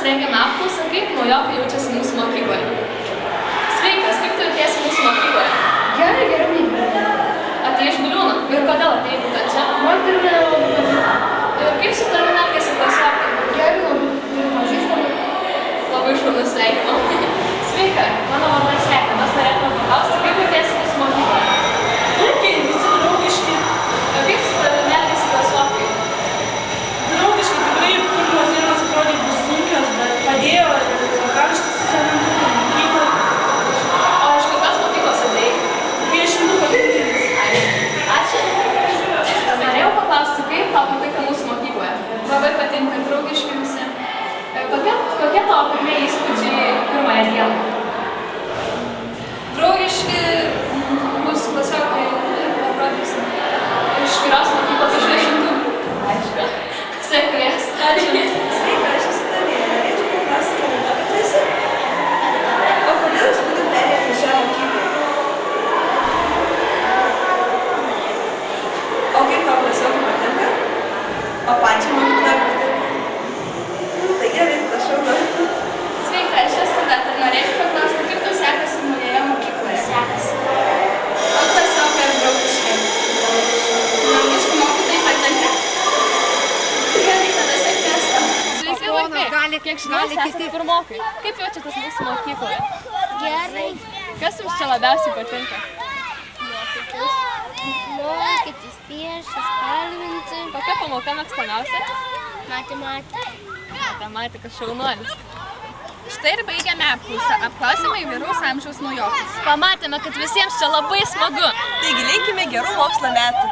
rengiame apklausą, kaip naujokai jaučiasi mūsų mokykloje. Sveikas, kaip tu jautiesi mūsų mokykloje? Gerai, gerai. Atėjai iš Biliūno. Ir kodėl atėjai būtent čia? Man pirmie labai patiko. Ir kaip su tavimi elgiasi klasiokai? Gerai, labai pažįstami. Labai šaunus, sveikinau. Sveika, mano vardas Eika. Mes norėtume paklausti, kaip jautiesi mūsų mokykloje? Puikiai, visi draugiški. Kaip su tavimi elgiasi klasiokai? Draugiški tikrai pirmos dienos atrodė bus sunkios, bet padėjo ir draugiškai su savimi mokyklą. O iš kokios mokyklos atėjai? Piešinų pagrindinis. Ačiū. Norėjau paklausti, kaip tau patinka mūsų mokykloje? Labai patinka, draugiški visi. Kokie tavo pirmieji įspūdžiai pirmąją dieną? Draugiški, mūsų klasiokai atrodys iš kurios mokyklos iš Piešintų. Aišku. Sėkmės. Ačiū. Sveika, aš esu Tavija. Norėčiau paklausti, kelintoka tu esi? O kodėl jūs būtent perėjote į šią mokyklą? O kaip tau klasiokai patinka? O pačią mokyklą patinka? Tai gerai, prašau. Sveika, aš esu Studenta ir norėčiau paklausti, kaip tau sekasi naujoje mokykloje? Sekasi. O klasiokai ar draugiški? Draugiški mokytojai patinka? Gerai, tada sėkmės tau. Sveiki, vaikai. Kiek žinau, esate pirmokai. Kaip jaučiatės mūsų mokykloje? Gerai. Kas jums čia labiausiai patinka? Mokytis piešti, spalvinti. Kokia pamoka mėgstamiausia? Matematika. Matematika, šaunuolis. Štai ir baigiame apklausą. Apklausėme įvairaus amžiaus naujokus. Pamatėme, kad visiems čia labai smagu. Taigi linkime gerų mokslo metų.